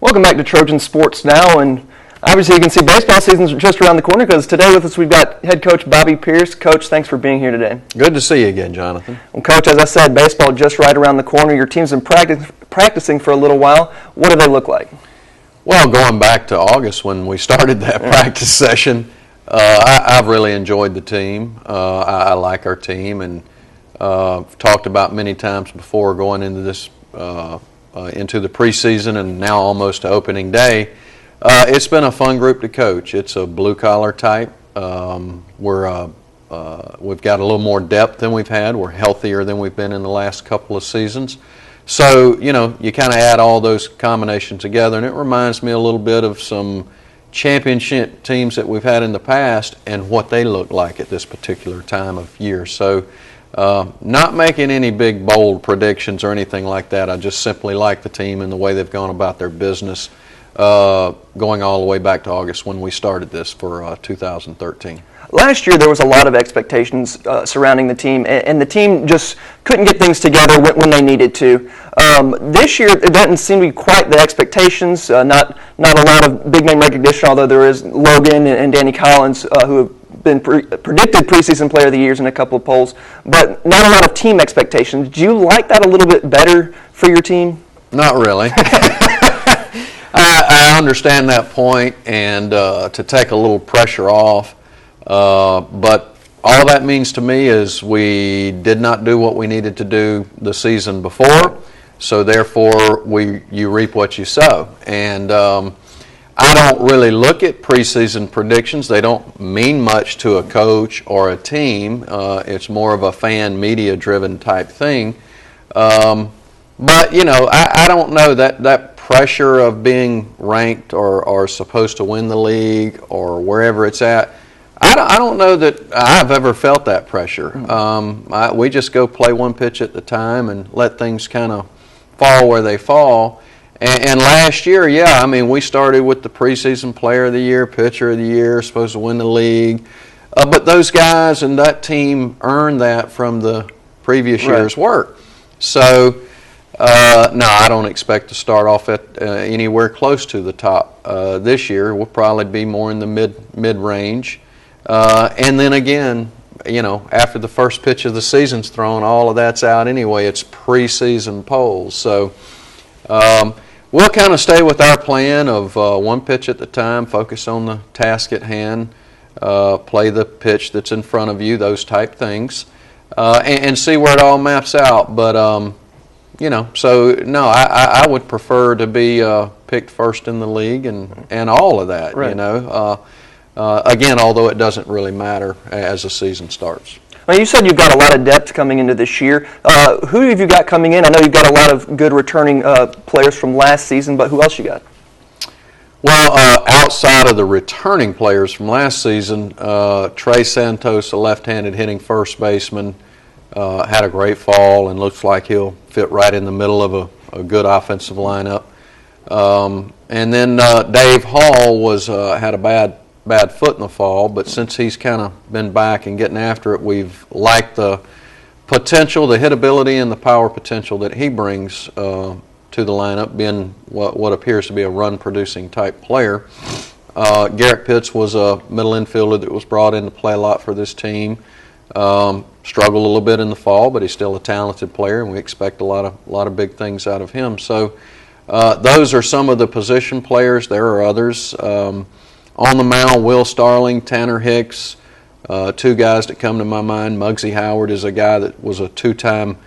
Welcome back to Trojan Sports Now, and obviously you can see baseball season's just around the corner because today with us we've got head coach Bobby Pierce. Coach, thanks for being here today. Good to see you again, Jonathan. Well, Coach, as I said, baseball just right around the corner. Your team's been practicing for a little while. What do they look like? Well, going back to August when we started that practice session, I've really enjoyed the team. I like our team, and talked about many times before going into this into the preseason and now almost to opening day. It's been a fun group to coach. It's a blue-collar type. We've got a little more depth than we've had. We're healthier than we've been in the last couple of seasons. So, you kind of add all those combinations together, and it reminds me a little bit of some championship teams that we've had in the past and what they look like at this particular time of year. So, not making any big, bold predictions or anything like that. I just simply like the team and the way they've gone about their business, going all the way back to August when we started this for 2013. Last year there was a lot of expectations surrounding the team, and the team just couldn't get things together when they needed to. This year it doesn't seem to be quite the expectations, not a lot of big name recognition, although there is Logan and Danny Collins who have been predicted preseason player of the years in a couple of polls, but not a lot of team expectations. Do you like that a little bit better for your team? Not really. I understand that point, and to take a little pressure off, but all that means to me is we did not do what we needed to do the season before, so therefore you reap what you sow. And I don't really look at preseason predictions. They don't mean much to a coach or a team. It's more of a fan, media-driven type thing. But, I don't know that pressure of being ranked or supposed to win the league or wherever it's at. I don't know that I've ever felt that pressure. We just go play one pitch at the time and let things kind of fall where they fall. And last year, we started with the preseason player of the year, pitcher of the year, supposed to win the league. But those guys and that team earned that from the previous year's work. So, no, I don't expect to start off at anywhere close to the top this year. We'll probably be more in the mid-range. And then again, after the first pitch of the season's thrown, all of that's out anyway. It's preseason polls. So, we'll kind of stay with our plan of one pitch at the time, focus on the task at hand, play the pitch that's in front of you, those type things, and see where it all maps out. But, so no, I would prefer to be picked first in the league and all of that, right. Again, although it doesn't really matter as the season starts. Well, you said you've got a lot of depth coming into this year. Who have you got coming in? I know you've got a lot of good returning players from last season, but who else you got? Well, outside of the returning players from last season, Trey Santos, a left-handed hitting first baseman, had a great fall and looks like he'll fit right in the middle of a good offensive lineup. And then Dave Hall had a bad foot in the fall, but since he's kind of been back and getting after it, we've liked the potential, the hitability, and the power potential that he brings to the lineup, being what appears to be a run-producing type player. Garrett Pitts was a middle infielder that was brought in to play a lot for this team. Struggled a little bit in the fall, but he's still a talented player, and we expect a lot of big things out of him. So those are some of the position players. There are others. On the mound, Will Starling, Tanner Hicks, two guys that come to my mind. Muggsy Howard is a guy that was a two-time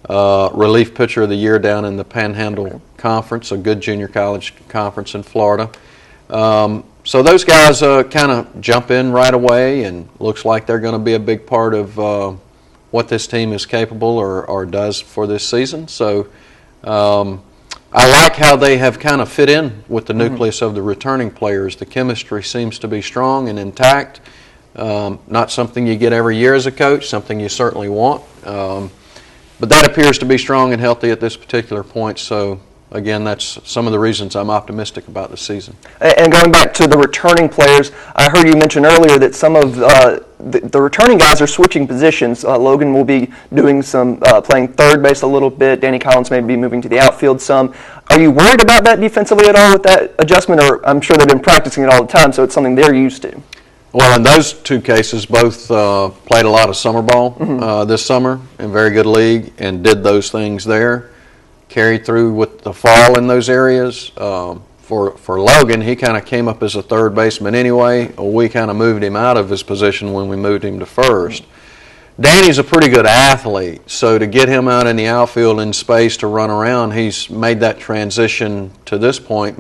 relief pitcher of the year down in the Panhandle Conference, a good junior college conference in Florida. So those guys kind of jump in right away, and looks like they're going to be a big part of what this team is capable or does for this season. So I like how they have kind of fit in with the nucleus of the returning players. The chemistry seems to be strong and intact. Not something you get every year as a coach, something you certainly want. But that appears to be strong and healthy at this particular point. So, again, that's some of the reasons I'm optimistic about the season. And going back to the returning players, I heard you mention earlier that some of the returning guys are switching positions. Logan will be doing some playing third base a little bit. Danny Collins may be moving to the outfield some. Are you worried about that defensively at all with that adjustment? Or I'm sure they've been practicing it all the time, so it's something they're used to. Well, in those two cases, both played a lot of summer ball this summer in very good league and did those things there. Carried through with the fall in those areas. For Logan, he kind of came up as a third baseman anyway. We kind of moved him out of his position when we moved him to first. Danny's a pretty good athlete, so to get him out in the outfield in space to run around, he's made that transition to this point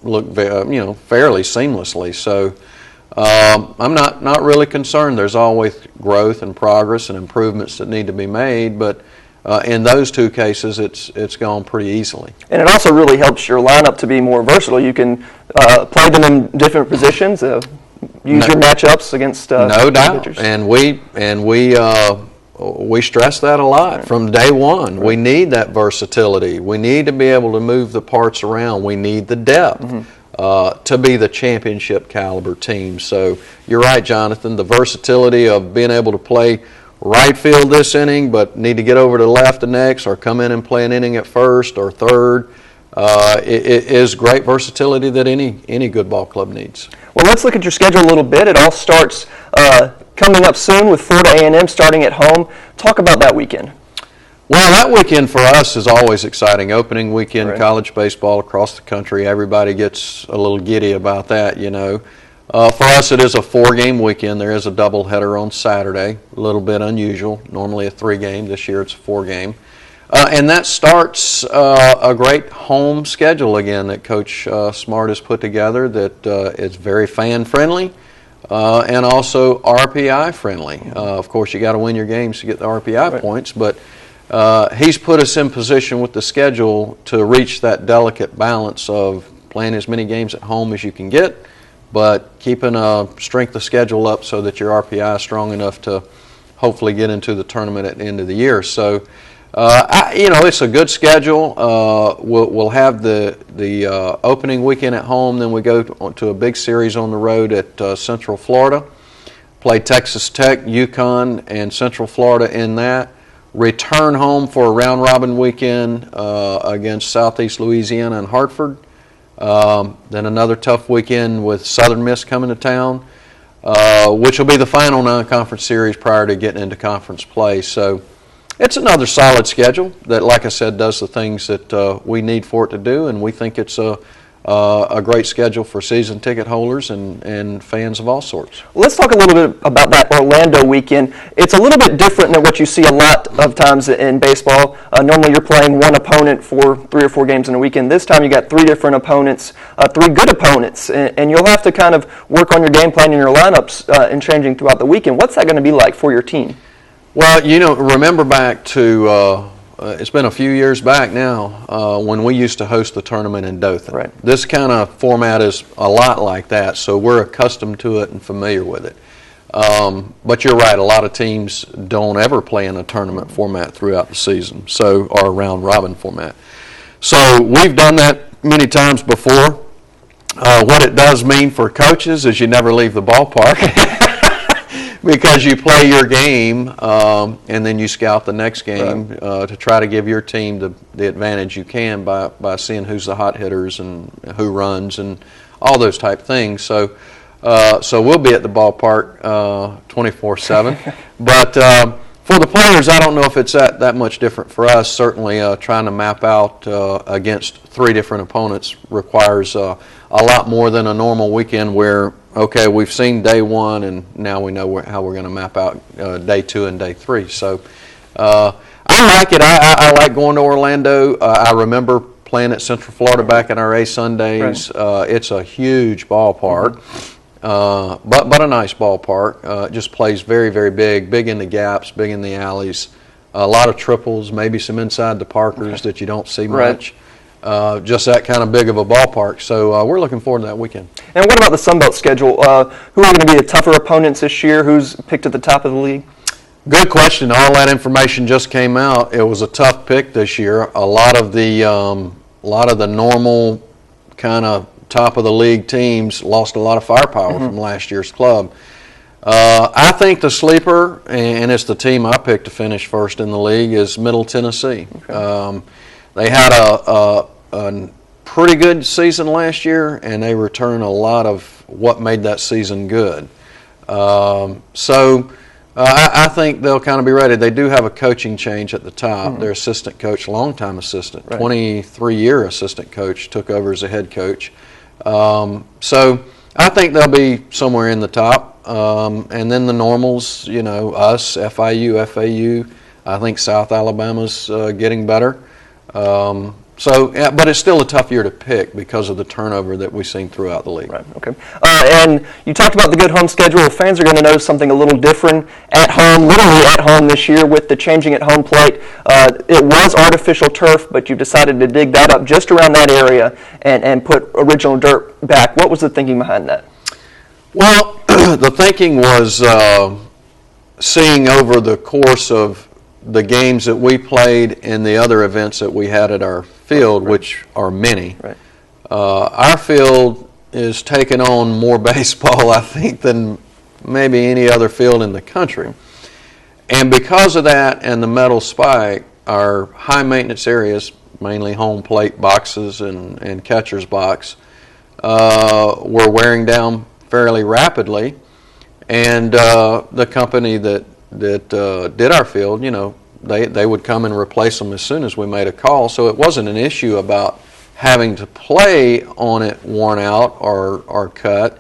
look fairly seamlessly. So I'm not really concerned. There's always growth and progress and improvements that need to be made, but in those two cases, it's gone pretty easily. And it also really helps your lineup to be more versatile. You can play them in different positions, use your matchups against no doubt. Pitchers. And we stress that a lot from day one. Right. We need that versatility. We need to be able to move the parts around. We need the depth to be the championship caliber team. So you're right, Jonathan. The versatility of being able to play right field this inning, but need to get over to left the next, or come in and play an inning at first or third. It is great versatility that any good ball club needs. Well, let's look at your schedule a little bit. It all starts coming up soon with Florida A&M starting at home. Talk about that weekend. Well, that weekend for us is always exciting. Opening weekend, college baseball across the country. Everybody gets a little giddy about that, you know. For us, it is a 4-game weekend. There is a doubleheader on Saturday, a little bit unusual. Normally a 3-game. This year it's a 4-game. And that starts a great home schedule again that Coach Smart has put together that is very fan-friendly and also RPI-friendly. Of course, you got to win your games to get the RPI points, but he's put us in position with the schedule to reach that delicate balance of playing as many games at home as you can get, but keeping a strength of schedule up so that your RPI is strong enough to hopefully get into the tournament at the end of the year. So, it's a good schedule. We'll have the opening weekend at home, then we go to a big series on the road at Central Florida. Play Texas Tech, UConn, and Central Florida in that. Return home for a round-robin weekend against Southeast Louisiana and Hartford. Then another tough weekend with Southern Miss coming to town, which will be the final non-conference series prior to getting into conference play. So it's another solid schedule that, like I said, does the things that we need for it to do, and we think it's a great schedule for season ticket holders and fans of all sorts. Well, let's talk a little bit about that Orlando weekend. It's a little bit different than what you see a lot of times in baseball. Normally you're playing one opponent for 3 or 4 games in a weekend. This time you got 3 different opponents, 3 good opponents, and you'll have to kind of work on your game plan and your lineups and changing throughout the weekend. What's that going to be like for your team? Well, remember back to it's been a few years back now when we used to host the tournament in Dothan. Right. This kind of format is a lot like that, so we're accustomed to it and familiar with it. But you're right, a lot of teams don't ever play in a tournament format throughout the season, or a round-robin format. So we've done that many times before. What it does mean for coaches is you never leave the ballpark. Because you play your game and then you scout the next game to try to give your team the advantage you can by seeing who's the hot hitters and who runs and all those type things. So we'll be at the ballpark 24/7. But for the players, I don't know if it's that much different for us. Certainly trying to map out against 3 different opponents requires a lot more than a normal weekend where, okay, we've seen day 1 and now we know how we're going to map out day 2 and day 3. So I like it. I like going to Orlando. I remember playing at Central Florida back in our A Sundays. Right. It's a huge ballpark, but a nice ballpark. It just plays very, very big in the gaps, big in the alleys. A lot of triples, maybe some inside the Parkers that you don't see much. Just that kind of big of a ballpark. So we're looking forward to that weekend. And what about the Sun Belt schedule? Who are going to be the tougher opponents this year? Who's picked at the top of the league? Good question. All that information just came out. It was a tough pick this year. A lot of the normal kind of top of the league teams lost a lot of firepower from last year's club. I think the sleeper, and it's the team I picked to finish first in the league, is Middle Tennessee. Okay. They had a pretty good season last year, and they return a lot of what made that season good. I think they'll kind of be ready. They do have a coaching change at the top. Mm-hmm. Their assistant coach, longtime assistant, right. 23-year assistant coach, took over as a head coach. So I think they'll be somewhere in the top. And then the normals, you know, us, FIU, FAU. I think South Alabama's getting better. But it's still a tough year to pick because of the turnover that we've seen throughout the league. Right. Okay. And you talked about the good home schedule. Fans are going to know something a little different at home, literally at home this year with the changing at home plate. It was artificial turf, but you decided to dig that up just around that area and put original dirt back. What was the thinking behind that? Well, the thinking was seeing over the course of the games that we played and the other events that we had at our field, right. which are many. Right. Our field is taking on more baseball, I think, than maybe any other field in the country. And because of that and the metal spike, our high maintenance areas, mainly home plate boxes and catcher's box, were wearing down fairly rapidly. And the company that did our field, you know, they would come and replace them as soon as we made a call. So it wasn't an issue about having to play on it worn out or cut.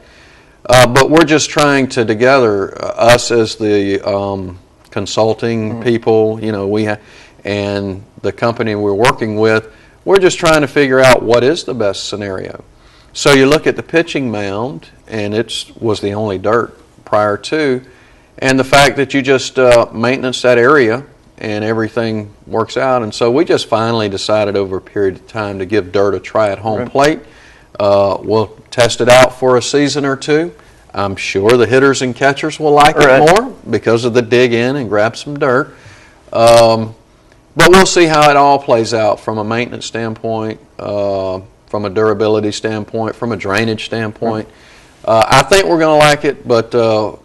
But we're just trying to together, us as the consulting mm-hmm. people, you know, and the company we're working with, we're just trying to figure out what is the best scenario. So you look at the pitching mound, and it was the only dirt prior to, and the fact that you just maintenance that area and everything works out. And so we just finally decided over a period of time to give dirt a try at home right. plate. We'll test it out for a season or two. I'm sure the hitters and catchers will like right. it more because of the dig in and grab some dirt. But we'll see how it all plays out from a maintenance standpoint, from a durability standpoint, from a drainage standpoint. I think we're going to like it, but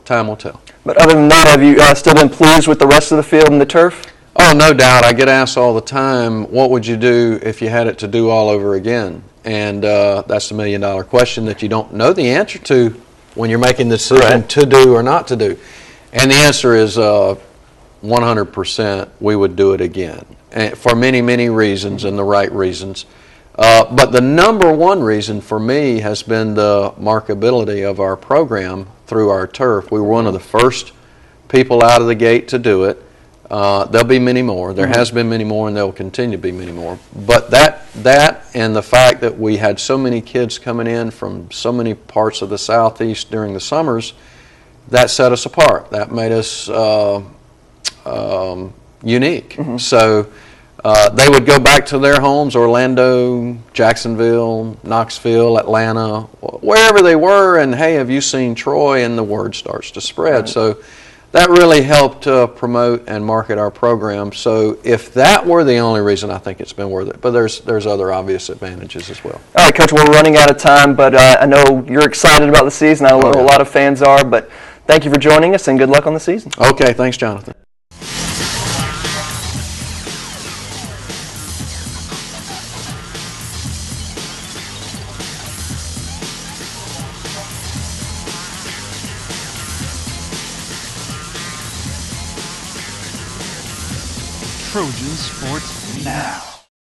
time will tell. But other than that, have you still been pleased with the rest of the field and the turf? Oh, no doubt. I get asked all the time, what would you do if you had it to do all over again? And that's the million-dollar question that you don't know the answer to when you're making the decision right. to do or not to do. And the answer is 100% we would do it again, and for many, many reasons and the right reasons. But the number one reason for me has been the markability of our program through our turf. We were one of the first people out of the gate to do it. There'll be many more. There has been many more, and there will continue to be many more. But that and the fact that we had so many kids coming in from so many parts of the Southeast during the summers, that set us apart. That made us unique. Mm-hmm. So they would go back to their homes, Orlando, Jacksonville, Knoxville, Atlanta, wherever they were, and hey, have you seen Troy? And the word starts to spread. Right. So that really helped promote and market our program. So if that were the only reason, I think it's been worth it. But there's other obvious advantages as well. All right, Coach, we're running out of time, but I know you're excited about the season. I know a lot of fans are, but thank you for joining us, and good luck on the season. Okay, thanks, Jonathan. Trojan Sports Now.